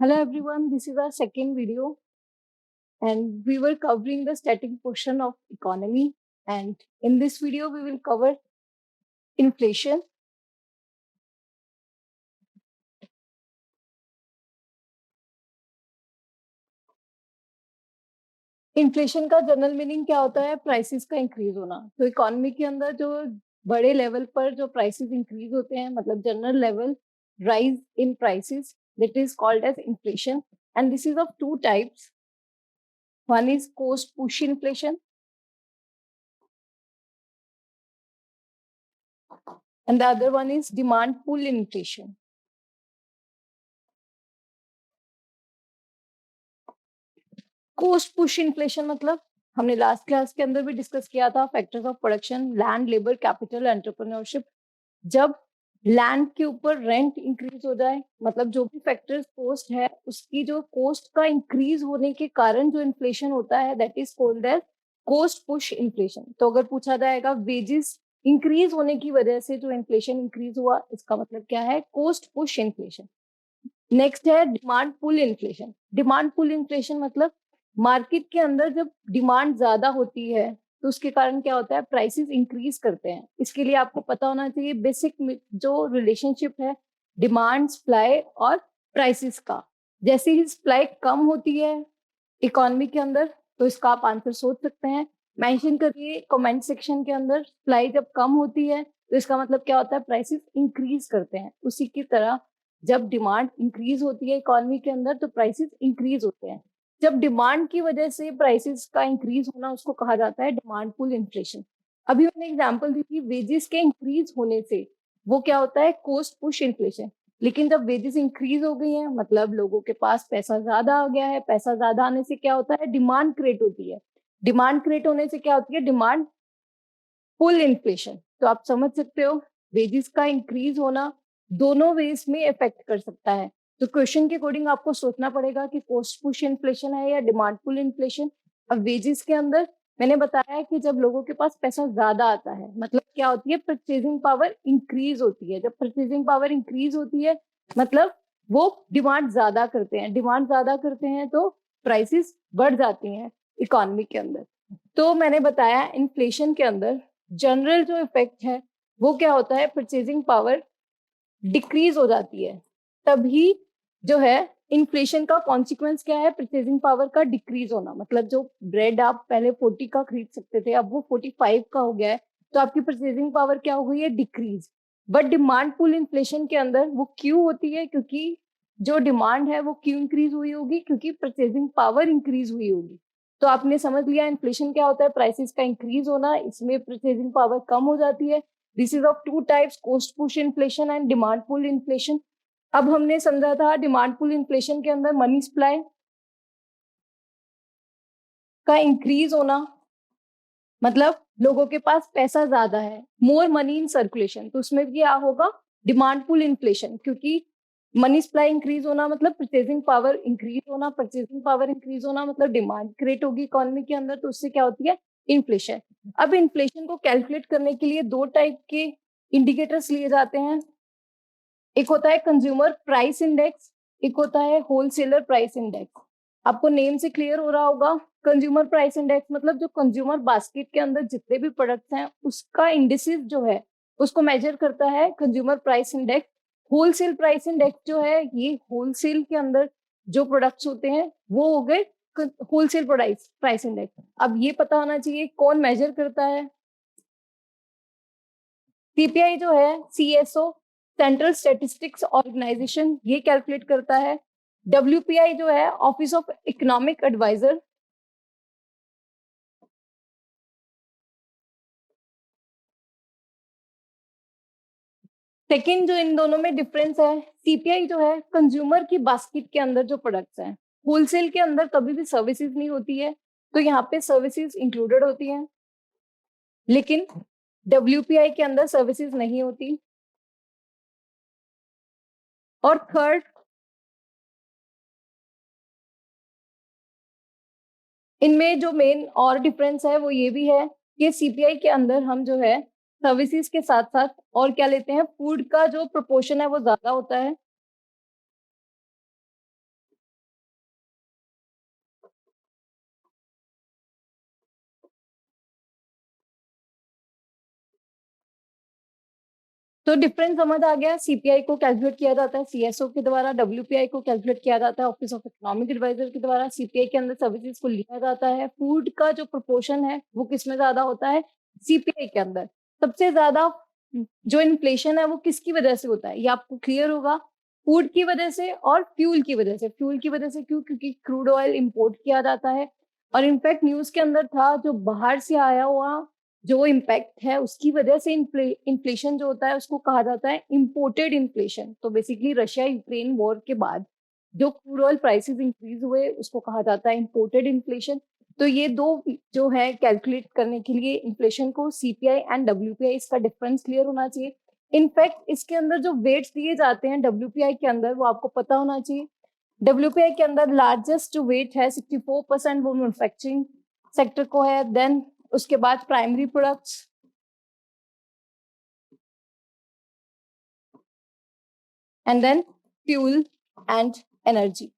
Hello everyone, this is our second video and we were covering the static portion of economy, and in this video we will cover inflation. Inflation का general meaning क्या होता है? Prices का increase होना। तो economy के अंदर जो बड़े लेवल पर जो प्राइसेस इंक्रीज होते हैं, मतलब general level rise in prices, that is called as inflation. And this is of two types. One is cost push inflation and the other one is demand pull inflation. Cost push inflation मतलब हमने last class के अंदर भी discuss किया था, factors of production, land, labour, capital, entrepreneurship. जब land के ऊपर रेंट इंक्रीज हो जाए, मतलब जो भी फैक्टर्स कॉस्ट है उसकी जो कॉस्ट का इंक्रीज होने के कारण जो इन्फ्लेशन होता है, that is called as cost push inflation. तो अगर पूछा जाएगा वेजेस इंक्रीज होने की वजह से जो इन्फ्लेशन इंक्रीज हुआ, इसका मतलब क्या है? Cost push inflation. नेक्स्ट है demand pull inflation. Demand pull inflation मतलब मार्केट के अंदर जब डिमांड ज्यादा होती है तो उसके कारण क्या होता है? प्राइसेस इंक्रीज करते हैं। इसके लिए आपको पता होना चाहिए बेसिक जो रिलेशनशिप है डिमांड, सप्लाई और प्राइसेस का। जैसे ही सप्लाई कम होती है इकोनॉमी के अंदर, तो इसका आप आंसर सोच सकते हैं, मेंशन करिए कमेंट सेक्शन के अंदर। सप्लाई जब कम होती है तो इसका मतलब क्या होता है? प्राइसेस इंक्रीज करते हैं। उसी की तरह जब डिमांड इंक्रीज होती है इकोनॉमी के अंदर तो प्राइसेस इंक्रीज होते हैं। जब डिमांड की वजह से प्राइसेस का इंक्रीज होना, उसको कहा जाता है डिमांड पुल इन्फ्लेशन। अभी मैंने एग्जांपल दी थी वेजेस के इंक्रीज होने से, वो क्या होता है? Cost push inflation. लेकिन जब वेजेस इंक्रीज हो गई हैं, मतलब लोगों के पास पैसा ज्यादा आ गया है, पैसा ज्यादा आने से क्या होता है? डिमांड क्रिएट होती है। डिमांड क्रिएट होने से क्या होती है? Demand pull inflation. तो आप समझ सकते हो वेजेस का इंक्रीज होना दोनों वेज में इफेक्ट कर सकता है। तो क्वेश्चन के अकॉर्डिंग आपको सोचना पड़ेगा कि कॉस्ट पुश इन्फ्लेशन है या डिमांड पुल इन्फ्लेशन। अब वेजेस के अंदर मैंने बताया कि जब लोगों के पास पैसा ज्यादा आता है, मतलब क्या होती है? परचेजिंग पावर इंक्रीज होती है। जब परचेजिंग पावर इंक्रीज होती है मतलब वो डिमांड ज्यादा करते हैं। डिमांड ज्यादा करते हैं तो प्राइसेस बढ़ जाती हैं इकोनॉमी के अंदर। तो मैंने बताया इन्फ्लेशन के अंदर जनरल जो इफेक्ट है वो क्या होता है? परचेजिंग पावर डिक्रीज हो जाती है। तभी जो है इन्फ्लेशन का कॉन्सिक्वेंस क्या है? परचेजिंग पावर का डिक्रीज होना। मतलब जो ब्रेड आप पहले 40 का खरीद सकते थे, अब वो 45 का हो गया है, तो आपकी परचेजिंग पावर क्या हो गई है? Decrease. But demand pull inflation के अंदर वो क्यों होती है? क्योंकि जो डिमांड है वो क्यों इंक्रीज हुई होगी? क्योंकि परचेजिंग पावर इंक्रीज हुई होगी। तो आपने समझ लिया इन्फ्लेशन क्या होता है? प्राइसेस का इंक्रीज होना, इसमें परचेजिंग पावर कम हो जाती है। This is of two types, cost push inflation and demand pull inflation. अब हमने समझा था डिमांड पुल इन्फ्लेशन के अंदर मनी सप्लाई का इंक्रीज होना, मतलब लोगों के पास पैसा ज्यादा है, मोर मनी इन सर्कुलेशन, तो उसमें भी क्या होगा? Demand pull inflation. क्योंकि मनी सप्लाई इंक्रीज होना मतलब परचेजिंग पावर इंक्रीज होना, परचेजिंग पावर इंक्रीज होना मतलब डिमांड क्रिएट होगी इकोनॉमी के अंदर, तो उससे क्या होती है? इन्फ्लेशन। अब इन्फ्लेशन को कैलकुलेट करने के लिए दो टाइप के इंडिकेटर्स लिए जाते हैं। एक होता है कंज्यूमर प्राइस इंडेक्स, एक होता है होलसेलर प्राइस इंडेक्स। आपको नेम से क्लियर हो रहा होगा। कंज्यूमर प्राइस इंडेक्स मतलब जो कंज्यूमर बास्केट के अंदर जितने भी प्रोडक्ट्स हैं उसका इंडिसेस जो है उसको मेजर करता है consumer price index. Wholesale price index जो है ये होलसेल के अंदर जो प्रोडक्ट्स होते हैं वो हो गए होलसेल प्राइस प्राइस इंडेक्स। अब ये पता होना चाहिए कौन मेजर करता है। सीपीआई जो है सीएसओ, सेंट्रल स्टैटिस्टिक्स ऑर्गेनाइजेशन, ये कैलकुलेट करता है। डब्ल्यूपीआई जो है office of economic adviser. Second जो इन दोनों में डिफरेंस है, सीपीआई जो है कंज्यूमर की बास्केट के अंदर जो प्रोडक्ट्स हैं, होलसेल के अंदर कभी भी सर्विसेज नहीं होती है, तो यहाँ पे सर्विसेज इंक्लूडेड होती हैं, लेकिन डब्ल्यूपीआई के अंदर सर्विसेज नहीं होती। और थर्ड, इनमें जो मेन और डिफरेंस है वो ये भी है कि सीपीआई के अंदर हम जो है सर्विसेज के साथ साथ और क्या लेते हैं? फूड का जो प्रोपोर्शन है वो ज्यादा होता है। तो डिफरेंस समझ आ गया। सीपीआई को कैलकुलेट किया जाता है सीएसओ के द्वारा, डब्ल्यूपीआई को कैलकुलेट किया जाता है ऑफिस ऑफ इकोनॉमिक एडवाइजर के द्वारा। सीपीआई के अंदर सर्विसेज को लिया जाता है। फूड का जो प्रोपोर्शन है वो किसमें ज्यादा होता है? सीपीआई के अंदर। सबसे ज्यादा जो इन्फ्लेशन है वो किसकी वजह से होता है? ये आपको क्लियर होगा, फूड की वजह से और फ्यूल की वजह से। फ्यूल की वजह से क्यों? क्योंकि क्रूड ऑयल इंपोर्ट किया जाता है, और इनफैक्ट न्यूज के अंदर था जो बाहर से आया हुआ जो इम्पैक्ट है उसकी वजह से इन्फ्लेशन जो होता है उसको कहा जाता है इम्पोर्टेड इन्फ्लेशन। तो बेसिकली रशिया यूक्रेन वॉर के बाद जो क्रूड ऑयल प्राइसेस इंक्रीज हुए उसको कहा जाता है इम्पोर्टेड इन्फ्लेशन। तो ये दो जो है कैलकुलेट करने के लिए इन्फ्लेशन को, सीपीआई एंड डब्ल्यूपीआई, इसका डिफरेंस क्लियर होना चाहिए। इनफैक्ट इसके अंदर जो वेट्स दिए जाते हैं डब्ल्यूपीआई के अंदर वो आपको पता होना चाहिए। डब्ल्यूपीआई के अंदर लार्जेस्ट जो वेट है 64% वो मैन्युफैक्चरिंग सेक्टर को है, देन उसके बाद primary products, and then fuel and energy.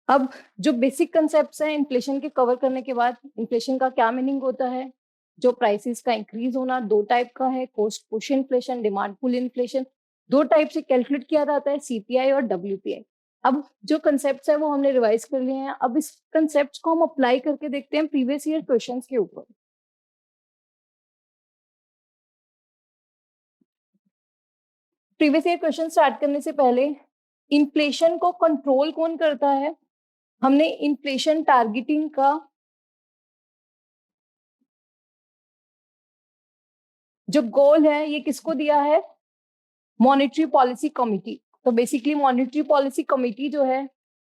अब जो बेसिक कंसेप्ट्स हैं इन्फ्लेशन के कवर करने के बाद, इन्फ्लेशन का क्या मीनिंग होता है, जो प्राइसेस का इंक्रीज होना दो टाइप का है, cost push inflation, demand pull inflation. दो टाइप से कैलकुलेट किया जाता है, सीपीआई और डब्ल्यूपीआई। अब जो कंसेप्ट्स है वो हमने रिवाइज कर लिए हैं। अब इस कंसेप्ट्स को हम अप्लाई करके देखते हैं प्रीवियस ईयर क्वेश्चंस के ऊपर। प्रीवियस ईयर क्वेश्चन स्टार्ट करने से पहले, इन्फ्लेशन को कंट्रोल कौन करता है? हमने इन्फ्लेशन टारगेटिंग का जो गोल है ये किसको दिया है? Monetary policy committee. तो बेसिकली मॉनेटरी पॉलिसी कमिटी जो है,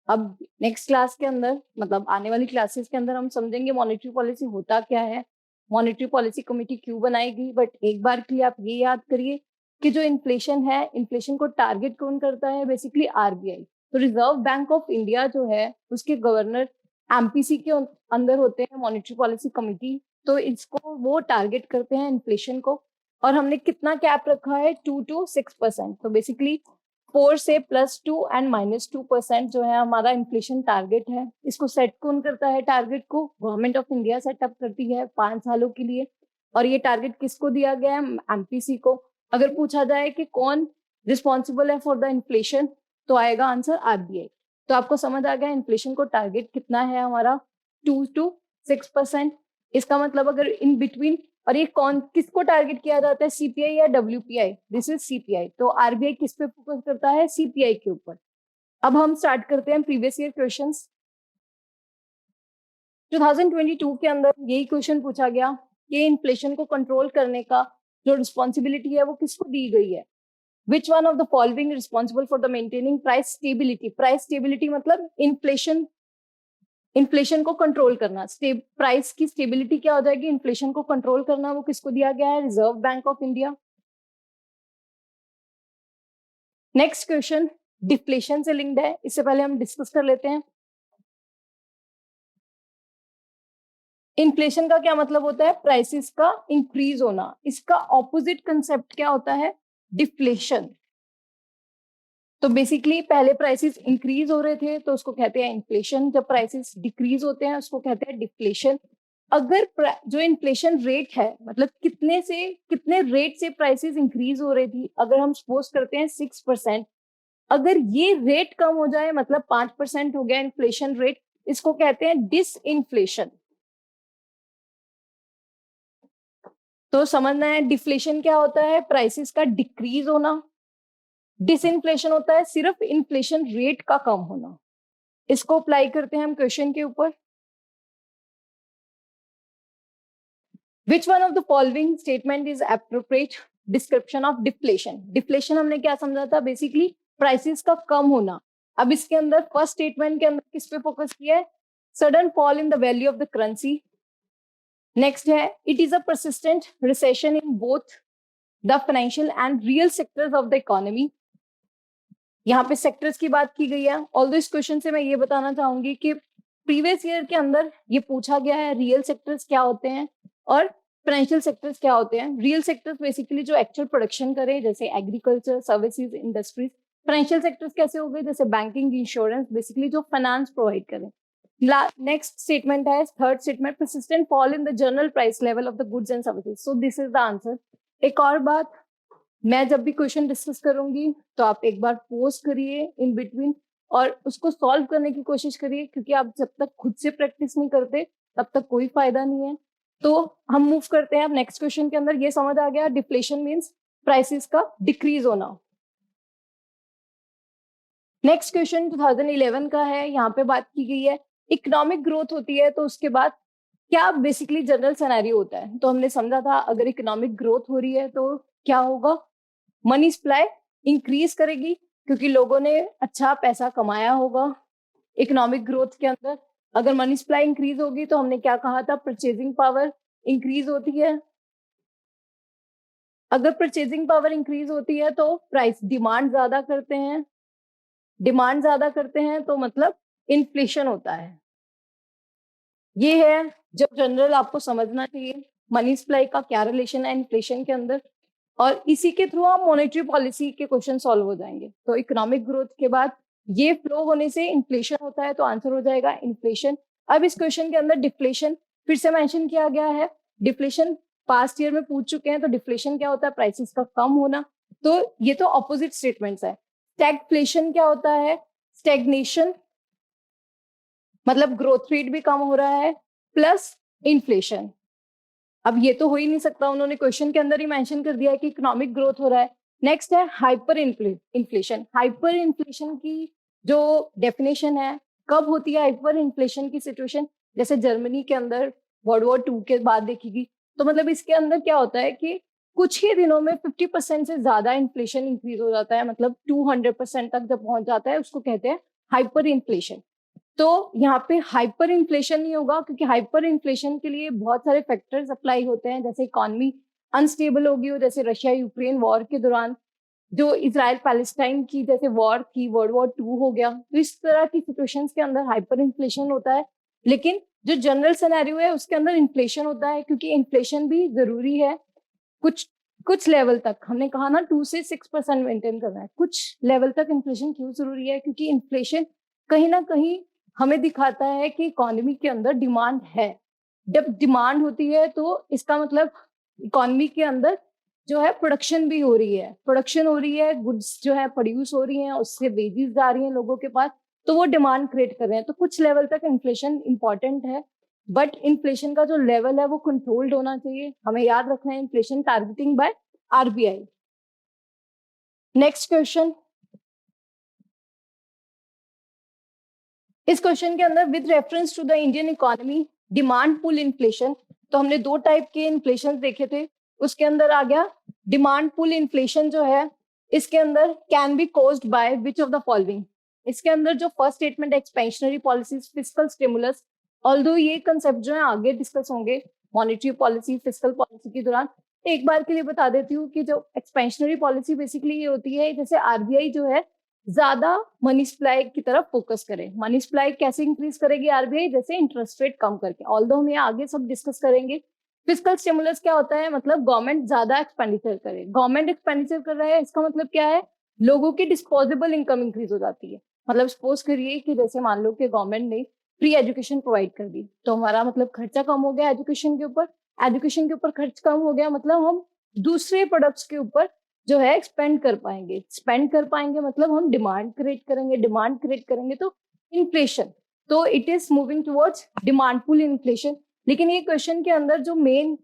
अब नेक्स्ट क्लास के अंदर, मतलब आने वाली क्लासेस के अंदर हम समझेंगे मॉनेटरी पॉलिसी होता क्या है, मॉनेटरी पॉलिसी कमिटी क्यों बनाएगी। बट एक बार के लिए आप ये याद करिए कि जो इन्फ्लेशन है, इन्फ्लेशन को टारगेट कौन करता है? Basically RBI. तो रिजर्व बैंक ऑफ इंडिया जो है उसके गवर्नर एमपीसी के अंदर होते हैं, मॉनेटरी पॉलिसी कमिटी। तो इसको वो टारगेट करते हैं इन्फ्लेशन को। और हमने कितना कैप रखा है? 2 to 6%। तो बेसिकली 4 से +2 एंड -2% जो है हमारा इन्फ्लेशन टारगेट है। इसको सेट कौन करता है? टारगेट को गवर्नमेंट ऑफ इंडिया सेटअप करती है 5 सालों के लिए। और ये टारगेट किसको दिया गया है? एमपीसी को। अगर पूछा जाए कि कौन रिस्पॉन्सिबल है फॉर द इन्फ्लेशन, तो आएगा आंसर आरबीआई। तो आपको समझ आ गया इन्फ्लेशन को टारगेट कितना है हमारा? 2 to 6%। इसका मतलब अगर इन बिटवीन, और ये कौन किसको टारगेट किया जाता है? सीपीआई या डब्ल्यूपीआई? This is CPI. तो आरबीआई किस पे फोकस करता है? सीपीआई के ऊपर। अब हम स्टार्ट करते हैं प्रीवियस ईयर क्वेश्चंस। 2022 के अंदर यही क्वेश्चन पूछा गया कि इन्फ्लेशन को कंट्रोल करने का जो रिस्पॉन्सिबिलिटी है वो किसको दी गई है? Which one of the following responsible for the maintaining price stability? Price stability मतलब इन्फ्लेशन को कंट्रोल करना। प्राइस की स्टेबिलिटी क्या हो जाएगी? इन्फ्लेशन को कंट्रोल करना। वो किसको दिया गया है? Reserve Bank of India. Next question deflation से लिंक्ड है, इससे पहले हम डिस्कस कर लेते हैं। इन्फ्लेशन का क्या मतलब होता है? प्राइसेस का इंक्रीज होना। इसका ऑपोजिट कंसेप्ट क्या होता है? डिफ्लेशन। तो बेसिकली पहले प्राइसेस इंक्रीज हो रहे थे तो उसको कहते हैं इन्फ्लेशन, जब प्राइसेस डिक्रीज होते हैं उसको कहते हैं डिफ्लेशन। अगर जो इन्फ्लेशन रेट है, मतलब कितने रेट से प्राइसेस इंक्रीज हो रही थी, अगर हम सपोज करते हैं 6%, अगर ये रेट कम हो जाए, मतलब 5% हो गया इन्फ्लेशन रेट, इसको कहते हैं डिसइन्फ्लेशन। तो समझना है डिफ्लेशन क्या होता है? प्राइसेस का डिक्रीज होना। डिसइन्फ्लेशन होता है सिर्फ इन्फ्लेशन रेट का कम होना। इसको अप्लाई करते हैं हम क्वेश्चन के ऊपर। Which one of the following statement is appropriate description of deflation? Deflation हमने क्या समझा था? बेसिकली प्राइसेस का कम होना। अब इसके अंदर फर्स्ट स्टेटमेंट के अंदर किस पे फोकस किया है? Sudden fall in the value of the currency. Next है it is a persistent recession in both the financial and real sectors of the economy. यहाँ पे सेक्टर्स की बात की गई है। ऑल्दो इस क्वेश्चन से मैं ये बताना चाहूंगी कि प्रीवियस ईयर के अंदर ये पूछा गया है रियल सेक्टर्स क्या होते हैं और फाइनेंशियल सेक्टर्स क्या होते हैं। रियल सेक्टर्स बेसिकली जो एक्चुअल प्रोडक्शन करे, जैसे agriculture, services, industries. Financial sectors कैसे हो गए? जैसे बैंकिंग, इंश्योरेंस, बेसिकली जो फाइनेंस प्रोवाइड करें। नेक्स्ट स्टेटमेंट है, third statement, persistent fall in the general price level of the goods and services, so this is the answer. एक और बात, मैं जब भी क्वेश्चन डिस्कस करूंगी तो आप एक बार पोज करिए इन बिटवीन और उसको सॉल्व करने की कोशिश करिए, क्योंकि आप जब तक खुद से प्रैक्टिस नहीं करते तब तक कोई फायदा नहीं है। तो हम मूव करते हैं अब नेक्स्ट क्वेश्चन के अंदर। ये समझ आ गया, डिफ्लेशन मींस प्राइसेस का डिक्रीज होना। नेक्स्ट क्वेश्चन 2011 का है, यहाँ पे बात की गई है इकोनॉमिक ग्रोथ होती है तो उसके बाद क्या बेसिकली जनरल सिनेरियो होता है। तो हमने समझा था अगर इकोनॉमिक ग्रोथ हो रही है तो क्या होगा, मनी सप्लाई इंक्रीज करेगी क्योंकि लोगों ने अच्छा पैसा कमाया होगा इकोनॉमिक ग्रोथ के अंदर। अगर मनी सप्लाई इंक्रीज होगी तो हमने क्या कहा था, परचेजिंग पावर इंक्रीज होती है। अगर परचेजिंग पावर इंक्रीज होती है तो प्राइस डिमांड ज्यादा करते हैं, डिमांड ज्यादा करते हैं तो मतलब इन्फ्लेशन होता है। ये है जो जनरल आपको समझना चाहिए, मनी सप्लाई का क्या रिलेशन है इन्फ्लेशन के अंदर, और इसी के थ्रू आप मॉनेटरी पॉलिसी के क्वेश्चन सॉल्व हो जाएंगे। तो इकोनॉमिक ग्रोथ के बाद ये फ्लो होने से इन्फ्लेशन होता है तो आंसर हो जाएगा इन्फ्लेशन। अब इस क्वेश्चन के अंदर डिफ्लेशन फिर से मेंशन किया गया है, डिफ्लेशन पास्ट ईयर में पूछ चुके हैं, तो डिफ्लेशन क्या होता है, प्राइसेस का कम होना। तो ये तो ऑपोजिट स्टेटमेंट्स है। स्टैगफ्लेशन क्या होता है, स्टैग्नेशन मतलब ग्रोथ रेट भी कम हो रहा है प्लस इन्फ्लेशन। अब ये तो हो ही नहीं सकता, उन्होंने क्वेश्चन के अंदर ही मेंशन कर दिया है कि इकोनॉमिक ग्रोथ हो रहा है। नेक्स्ट है हाइपर इन्फ्लेशन। हाइपर इन्फ्लेशन की जो डेफिनेशन है, कब होती है हाइपर इन्फ्लेशन की सिचुएशन, जैसे जर्मनी के अंदर वर्ल्ड वॉर 2 के बाद देखेगी। तो मतलब इसके अंदर क्या होता है कि कुछ ही दिनों में 50% से ज्यादा इन्फ्लेशन इंक्रीज हो जाता है, मतलब 200% तक जब पहुंच जाता है उसको कहते हैं हाइपर इन्फ्लेशन। तो यहाँ पे हाइपर इन्फ्लेशन नहीं होगा क्योंकि हाइपर इन्फ्लेशन के लिए बहुत सारे फैक्टर्स अप्लाई होते हैं, जैसे इकोनॉमी अनस्टेबल होगी हो, जैसे रशिया यूक्रेन वॉर के दौरान, जो इजराइल पैलेस्टाइन की जैसे वॉर थी, वर्ल्ड वॉर 2 हो गया। तो इस तरह की सिचुएशंस के अंदर हाइपर इन्फ्लेशन होता है। लेकिन जो जनरल सिनेरियो है उसके अंदर इन्फ्लेशन होता है, क्योंकि इन्फ्लेशन भी जरूरी है कुछ कुछ लेवल तक। हमने कहा ना 2 से 6% मेंटेन करना है, कुछ लेवल तक इन्फ्लेशन क्यों जरूरी है, क्योंकि इन्फ्लेशन कहीं ना कहीं हमें दिखाता है कि इकोनॉमी के अंदर डिमांड है। जब डिमांड होती है तो इसका मतलब इकोनॉमी के अंदर जो है प्रोडक्शन भी हो रही है, प्रोडक्शन हो रही है, गुड्स जो है प्रोड्यूस हो रही हैं, उससे वेजेस जा रही हैं लोगों के पास, तो वो डिमांड क्रिएट कर रहे हैं। तो कुछ लेवल तक इन्फ्लेशन इंपॉर्टेंट है, बट इन्फ्लेशन का जो लेवल है वो कंट्रोल्ड होना चाहिए। हमें याद रखना है inflation targeting by RBI. Next question, इस क्वेश्चन के अंदर with reference to the Indian economy demand pull inflation, तो हमने 2 टाइप के इन्फ्लेशन देखे थे, उसके अंदर आ गया डिमांड पुल इन्फ्लेशन जो है, इसके अंदर can be caused by which of the following. इसके अंदर जो first statement expansionary policies, fiscal stimulus, although ये कंसेप्ट जो है आगे डिस्कस होंगे मॉनेटरी पॉलिसी फिस्कल पॉलिसी के दौरान। एक बार के लिए बता देती हूँ कि जो एक्सपेंशनरी पॉलिसी बेसिकली ये होती है, जैसे आरबीआई जो है ज्यादा मनी सप्लाई की तरफ फोकस करे। मनी सप्लाई कैसे इंक्रीज करेगी आरबीआई, जैसे इंटरेस्ट रेट कम करके, ऑल्दो हम ये आगे सब डिस्कस करेंगे। फिस्कल स्टिमुलस क्या होता है, मतलब गवर्नमेंट ज्यादा एक्सपेंडिचर करे। गवर्नमेंट एक्सपेंडिचर कर रहा है इसका मतलब क्या है, लोगों की डिस्पोजेबल इनकम इंक्रीज हो जाती है। मतलब सपोज करिए कि जैसे मान लो कि गवर्नमेंट ने फ्री एजुकेशन प्रोवाइड कर दी, तो हमारा मतलब खर्चा कम हो गया एजुकेशन के ऊपर, एजुकेशन के ऊपर खर्च कम हो गया, मतलब हम दूसरे प्रोडक्ट्स के ऊपर जो है एक्सपेंड कर पाएंगे। स्पेंड कर पाएंगे मतलब हम डिमांड क्रिएट करेंगे, डिमांड क्रिएट करेंगे तो इन्फ्लेशन। तो it is moving towards demand pull inflation. लेकिन ये क्वेश्चन के अंदर जो मेन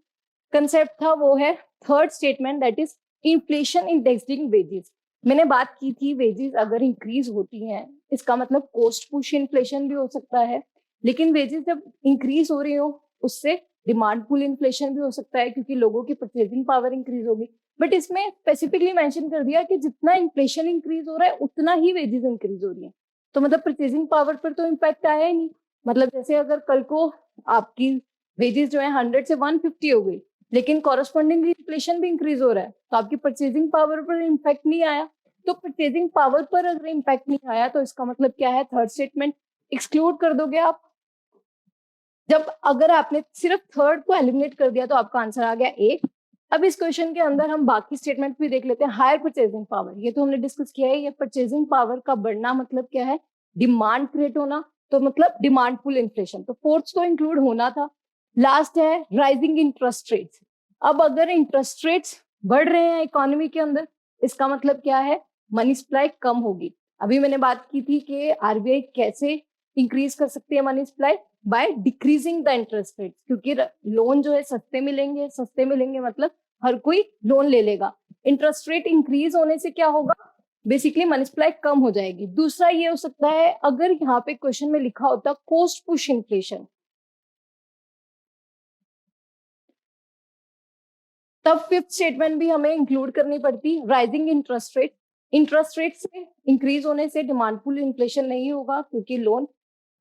कंसेप्ट था वो है third statement, that is inflation indexing wages. मैंने बात की थी वेजेस अगर इंक्रीज होती हैं इसका मतलब कोस्ट पुश इन्फ्लेशन भी हो सकता है, लेकिन वेजेस जब इंक्रीज हो रही हो उससे डिमांड पुल इन्फ्लेशन भी हो सकता है, क्योंकि लोगों की परचेजिंग पावर इंक्रीज होगी। बट इसमें स्पेसिफिकली मेंशन कर दिया कि जितना इन्फ्लेशन इंक्रीज हो रहा है उतना ही वेजेस इंक्रीज हो रही है। तो मतलब परचेजिंग पावर पर तो इम्पैक्ट आया ही नहीं। मतलब जैसे अगर कल को आपकी वेजेस जो है 100 से 150 हो गई, लेकिन कॉरस्पॉन्डिंग इन्फ्लेशन भी इंक्रीज हो रहा है, तो आपकी परचेजिंग पावर पर इम्पैक्ट नहीं आया। तो परचेजिंग पावर पर अगर इम्पैक्ट नहीं आया तो इसका मतलब क्या है, थर्ड स्टेटमेंट एक्सक्लूड कर दोगे आप। जब अगर आपने सिर्फ थर्ड को एलिमिनेट कर दिया तो आपका आंसर आ गया ए। अब इस क्वेश्चन के अंदर हम बाकी स्टेटमेंट भी देख लेते हैं। हायर परचेजिंग पावर, ये तो हमने डिस्कस किया है, ये परचेजिंग पावर का बढ़ना मतलब क्या है, डिमांड क्रिएट होना। तो मतलब डिमांड पुल इन्फ्लेशन, तो फोर्थ तो इंक्लूड होना था। लास्ट है राइजिंग इंटरेस्ट रेट्स। अब अगर इंटरेस्ट रेट्स बढ़ रहे हैं इकोनॉमी के अंदर, इसका मतलब क्या है, मनी सप्लाई कम होगी। अभी मैंने बात की थी कि आरबीआई कैसे इंक्रीज कर सकती है money supply, by decreasing the interest rate, क्योंकि लोन जो है सस्ते मिलेंगे, सस्ते मिलेंगे मतलब हर कोई लोन ले लेगा। इंटरेस्ट रेट इंक्रीज होने से क्या होगा, बेसिकली मनी सप्लाई कम हो जाएगी। दूसरा ये हो सकता है, अगर यहाँ पे क्वेश्चन में लिखा होता कोस्ट पुश इन्फ्लेशन, तब फिफ्थ स्टेटमेंट भी हमें इंक्लूड करनी पड़ती, rising interest rate. Interest rate से इंक्रीज होने से डिमांड पुल इन्फ्लेशन नहीं होगा, क्योंकि लोन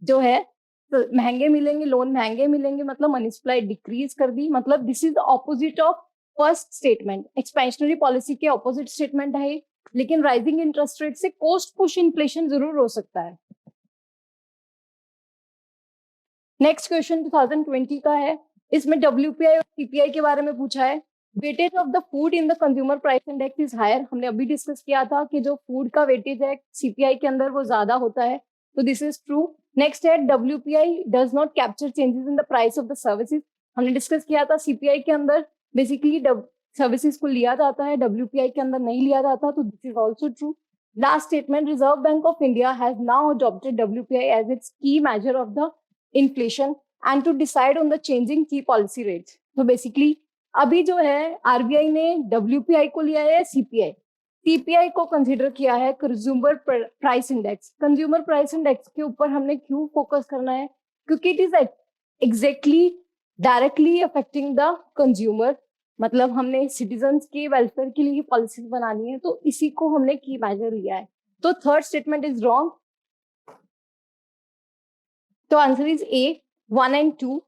जो है तो महंगे मिलेंगे, लोन महंगे मिलेंगे, मतलब मनी सप्लाई डिक्रीज कर दी। मतलब this is opposite of first statement, expansionary policy के ऑपोजिट स्टेटमेंट है। लेकिन राइजिंग इंटरेस्ट रेट से कोस्ट पुश इन्फ्लेशन जरूर हो सकता है। नेक्स्ट क्वेश्चन 2020 का है, इसमें डब्ल्यूपीआई और सीपीआई के बारे में पूछा है। Weightage of the food in the consumer price index is higher. हमने अभी डिस्कस किया था कि जो फूड का वेटेज है सीपीआई के अंदर वो ज्यादा होता है, तो दिस इज ट्रू। नेक्स्ट है WPI does not capture changes in the price of the services. हमने डिस्कस किया था सीपीआई के अंदर बेसिकली सर्विसेज को लिया जाता है, डब्ल्यूपीआई के अंदर नहीं लिया जाता, तो this is also true. Last statement, Reserve Bank of India has now adopted WPI as its key measure of the inflation and to decide on the changing key policy rates. तो basically अभी जो है RBI ने WPI को लिया है, CPI CPI को consider किया है consumer price index. Consumer price index के ऊपर हमने क्यों फोकस करना है, क्योंकि it is exactly directly affecting the consumer, मतलब हमने सिटीजन्स के वेलफेयर के लिए पॉलिसीज बनानी है, तो इसी को हमने की मेजर लिया है। तो थर्ड स्टेटमेंट इज रॉन्ग, तो answer is A 1 and 2।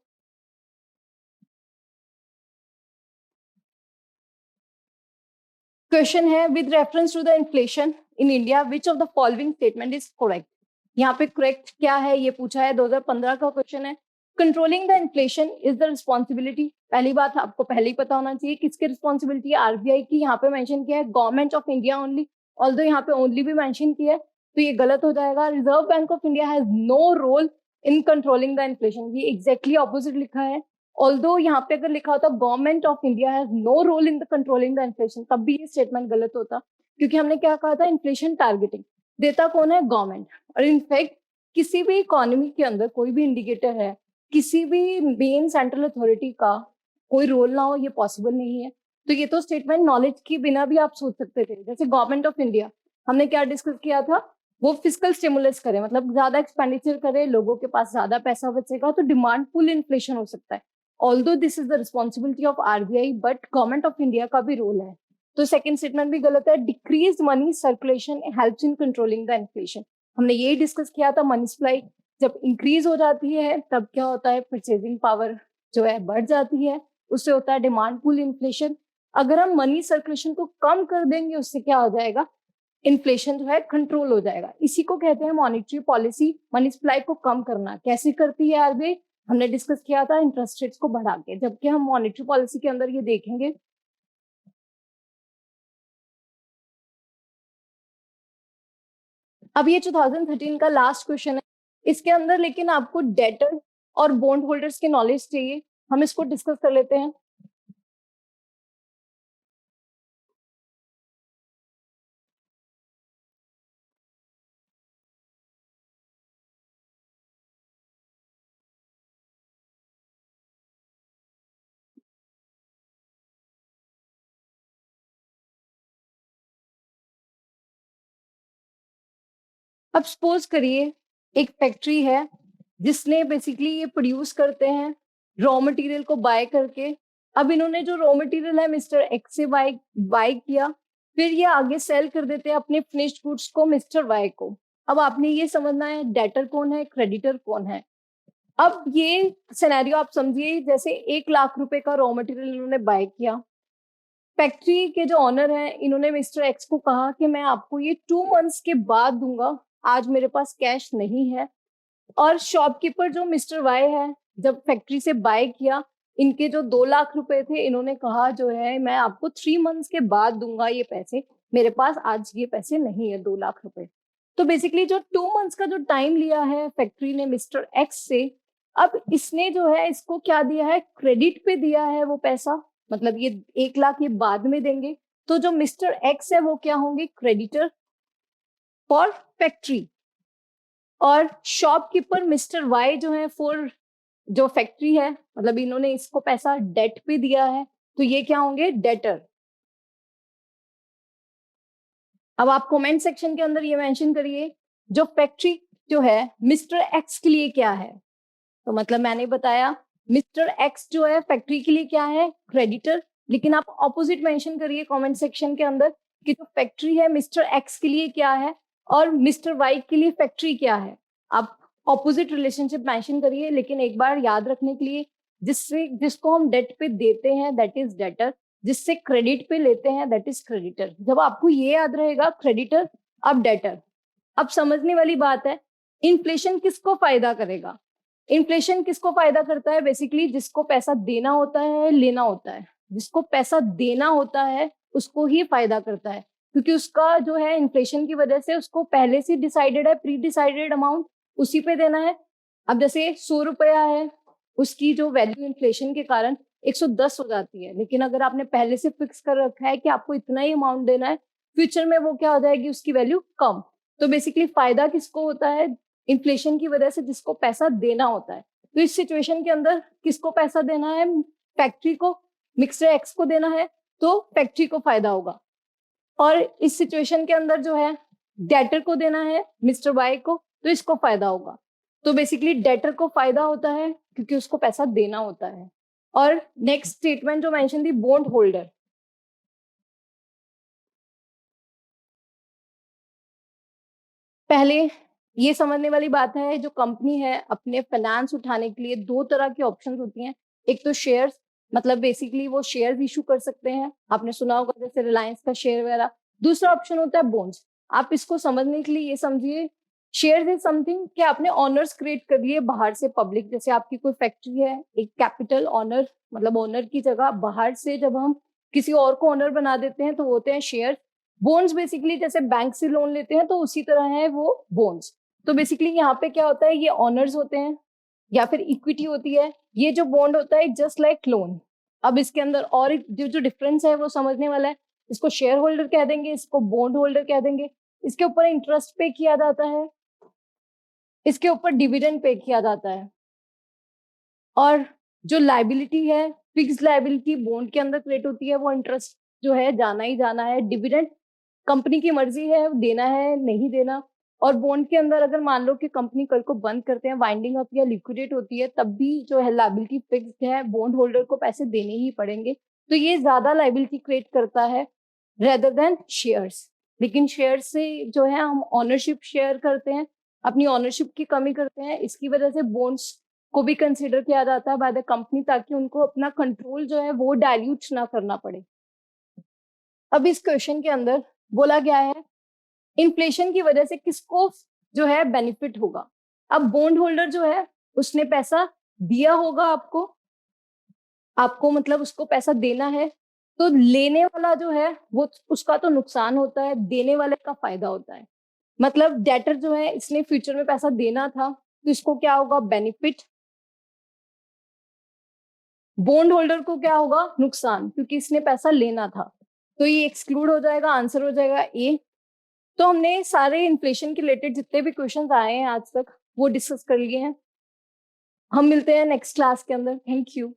Question है, with reference to the inflation in India which of the following statement is correct. यहाँ पे करेक्ट क्या है ये पूछा है, 2015 का क्वेश्चन है। Controlling the inflation is the responsibility, पहली बात आपको पहले ही पता होना चाहिए किसकी रिस्पॉन्सिबिलिटी है, आरबीआई की। यहाँ पे मेंशन किया है government of India only, although यहाँ पे ओनली भी मेंशन किया है, तो ये गलत हो जाएगा। Reserve Bank of India has no role in controlling the inflation, ये एग्जैक्टली ऑपोजिट लिखा है। ऑल्दो यहाँ पे अगर लिखा होता government of India has no role in the controlling the inflation, तब भी ये स्टेटमेंट गलत होता, क्योंकि हमने क्या कहा था, इन्फ्लेशन टारगेटिंग देता कौन है, गवर्नमेंट। और इनफैक्ट किसी भी इकोनॉमी के अंदर कोई भी इंडिकेटर है, किसी भी मेन सेंट्रल अथॉरिटी का कोई रोल ना हो, ये पॉसिबल नहीं है। तो ये तो स्टेटमेंट नॉलेज के बिना भी आप सोच सकते थे। जैसे गवर्नमेंट ऑफ इंडिया हमने क्या डिस्कस किया था, वो फिजिकल स्टिमुलस करे, मतलब ज्यादा एक्सपेंडिचर करे, लोगों के पास ज्यादा पैसा बचेगा, तो डिमांड पुल इन्फ्लेशन हो सकता है। Although this is the responsibility of RBI, but government of India का भी रोल है। तो सेकंड स्टेटमेंट भी गलत है। Decrease money circulation helps in controlling the inflation, हमने यही डिस्कस किया था। मनी सप्लाई जब इंक्रीज हो जाती है तब क्या होता है, परचेजिंग पावर जो है बढ़ जाती है, उससे होता है डिमांड पुल इन्फ्लेशन। अगर हम मनी सर्कुलेशन को कम कर देंगे, उससे क्या हो जाएगा, इन्फ्लेशन जो है कंट्रोल हो जाएगा। इसी को कहते हैं मॉनेटरी पॉलिसी, मनी सप्लाई को कम करना। कैसे करती है आरबीआई, हमने डिस्कस किया था इंटरेस्ट रेट्स को बढ़ा के, जबकि हम मॉनेटरी पॉलिसी के अंदर ये देखेंगे। अब ये 2013 का लास्ट क्वेश्चन है, इसके अंदर लेकिन आपको डेटर और बॉन्ड होल्डर्स की नॉलेज चाहिए, हम इसको डिस्कस कर लेते हैं। अब सपोज करिए एक फैक्ट्री है जिसने बेसिकली ये प्रोड्यूस करते हैं रॉ मटेरियल को बाय करके। अब इन्होंने जो रॉ मटेरियल है मिस्टर एक्स से बाय बाय किया, फिर ये आगे सेल कर देते हैं अपने फिनिश्ड गुड्स को मिस्टर वाई को। अब आपने ये समझना है डेटर कौन है, क्रेडिटर कौन है। अब ये सिनेरियो आप समझिए, जैसे 1 लाख रुपए का रॉ मटेरियल इन्होंने बाय किया, फैक्ट्री के जो ऑनर हैं इन्होंने मिस्टर एक्स को कहा कि मैं आपको ये 2 मंथ्स के बाद दूंगा, आज मेरे पास कैश नहीं है। और शॉपकीपर जो मिस्टर वाई है, जब फैक्ट्री से बाय किया, इनके जो 2 लाख रुपए थे, इन्होंने कहा जो है मैं आपको 3 मंथ्स के बाद दूंगा ये पैसे, मेरे पास आज ये पैसे नहीं है 2 लाख रुपए। तो बेसिकली जो 2 मंथ्स का जो टाइम लिया है फैक्ट्री ने मिस्टर एक्स से, अब इसने जो है इसको क्या दिया है, क्रेडिट पे दिया है वो पैसा, मतलब ये 1 लाख ये बाद में देंगे। तो जो मिस्टर एक्स है वो क्या होंगे, क्रेडिटर फॉर फैक्ट्री, और शॉपकीपर मिस्टर वाई जो है फॉर जो फैक्ट्री है, मतलब इन्होंने इसको पैसा डेट पे दिया है, तो ये क्या होंगे, डेटर। अब आप कमेंट सेक्शन के अंदर ये मेंशन करिए जो फैक्ट्री जो है मिस्टर एक्स के लिए क्या है। तो मतलब मैंने बताया मिस्टर एक्स जो है फैक्ट्री के लिए क्या है, क्रेडिटर, लेकिन आप ऑपोजिट मेंशन करिए कमेंट सेक्शन के अंदर कि जो फैक्ट्री है मिस्टर एक्स के लिए क्या है और मिस्टर वाई के लिए फैक्ट्री क्या है। आप ऑपोजिट रिलेशनशिप मेंशन करिए, लेकिन एक बार याद रखने के लिए, जिसको हम डेट पे देते हैं दैट इज डेटर, जिससे क्रेडिट पे लेते हैं दैट इज क्रेडिटर। जब आपको ये याद रहेगा क्रेडिटर अब डेटर। अब समझने वाली बात है, इन्फ्लेशन किसको फायदा करेगा, इन्फ्लेशन किसको फायदा करता है, बेसिकली जिसको पैसा देना होता है लेना होता है, जिसको पैसा देना होता है उसको ही फायदा करता है, क्योंकि उसका जो है इन्फ्लेशन की वजह से उसको पहले से डिसाइडेड है, प्री डिसाइडेड अमाउंट उसी पे देना है। अब जैसे 100 रुपया है, उसकी जो वैल्यू इन्फ्लेशन के कारण 110 हो जाती है, लेकिन अगर आपने पहले से फिक्स कर रखा है कि आपको इतना ही अमाउंट देना है, फ्यूचर में वो क्या हो जाएगी, उसकी वैल्यू कम। तो बेसिकली फायदा किसको होता है, इन्फ्लेशन की वजह से जिसको पैसा देना होता है। तो इस सिचुएशन के अंदर किसको पैसा देना है, फैक्ट्री को, मिस्टर एक्स को देना है, तो फैक्ट्री को फायदा होगा। और इस सिचुएशन के अंदर जो है डेटर को देना है मिस्टर वाई को, तो इसको फायदा होगा। तो बेसिकली डेटर को फायदा होता है क्योंकि उसको पैसा देना होता है। और नेक्स्ट स्टेटमेंट जो मेंशन थी, बॉन्ड होल्डर, पहले ये समझने वाली बात है, जो कंपनी है अपने फाइनेंस उठाने के लिए 2 तरह की ऑप्शंस होती हैं। एक तो शेयर्स, मतलब बेसिकली वो शेयर्स इशू कर सकते हैं, आपने सुना होगा जैसे रिलायंस का शेयर वगैरह। दूसरा ऑप्शन होता है बॉन्ड्स। आप इसको समझने के लिए ये समझिए, शेयर्स इज समथिंग कि आपने ऑनर्स क्रिएट कर लिए बाहर से पब्लिक, जैसे आपकी कोई फैक्ट्री है, एक कैपिटल ऑनर, मतलब ओनर की जगह बाहर से जब हम किसी और को ओनर बना देते हैं तो वो होते हैं शेयर। बॉन्ड्स बेसिकली जैसे बैंक से लोन लेते हैं तो उसी तरह है वो बॉन्ड्स। तो बेसिकली यहाँ पे क्या होता है, ये ऑनर्स होते हैं या फिर इक्विटी होती है, ये जो बॉन्ड होता है जस्ट लाइक लोन। अब इसके अंदर और जो डिफरेंस है वो समझने वाला है, इसको शेयर होल्डर कह देंगे, इसको बॉन्ड होल्डर कह देंगे। इसके ऊपर इंटरेस्ट पे किया जाता है, इसके ऊपर डिविडेंड पे किया जाता है। और जो लाइबिलिटी है, फिक्स लाइबिलिटी बॉन्ड के अंदर क्रिएट होती है, वो इंटरेस्ट जो है जाना ही जाना है, डिविडेंड कंपनी की मर्जी है देना है नहीं देना। और बॉन्ड के अंदर अगर मान लो कि कंपनी कल को बंद करते हैं, वाइंडिंग अप या लिक्विडेट होती है, तब भी जो है लाइबिलिटी फिक्स्ड है, बॉन्ड होल्डर को पैसे देने ही पड़ेंगे। तो ये ज्यादा लाइबिलिटी क्रिएट करता है रेदर देन शेयर्स। लेकिन शेयर से जो है हम ऑनरशिप शेयर करते हैं, अपनी ऑनरशिप की कमी करते हैं, इसकी वजह से बॉन्ड्स को भी कंसिडर किया जाता है बाय द कंपनी, ताकि उनको अपना कंट्रोल जो है वो डाइल्यूट ना करना पड़े। अब इस क्वेश्चन के अंदर बोला गया है इन्फ्लेशन की वजह से किसको जो है बेनिफिट होगा। अब बॉन्ड होल्डर जो है उसने पैसा दिया होगा आपको मतलब उसको पैसा देना है, तो लेने वाला जो है वो उसका तो नुकसान होता है, देने वाले का फायदा होता है। मतलब डेटर जो है इसने फ्यूचर में पैसा देना था, तो इसको क्या होगा, बेनिफिट। बॉन्ड होल्डर को क्या होगा, नुकसान, क्योंकि इसने पैसा लेना था। तो ये एक्सक्लूड हो जाएगा, आंसर हो जाएगा ए। तो हमने सारे इन्फ्लेशन के रिलेटेड जितने भी क्वेश्चंस आए हैं आज तक वो डिस्कस कर लिए हैं। हम मिलते हैं नेक्स्ट क्लास के अंदर। Thank you.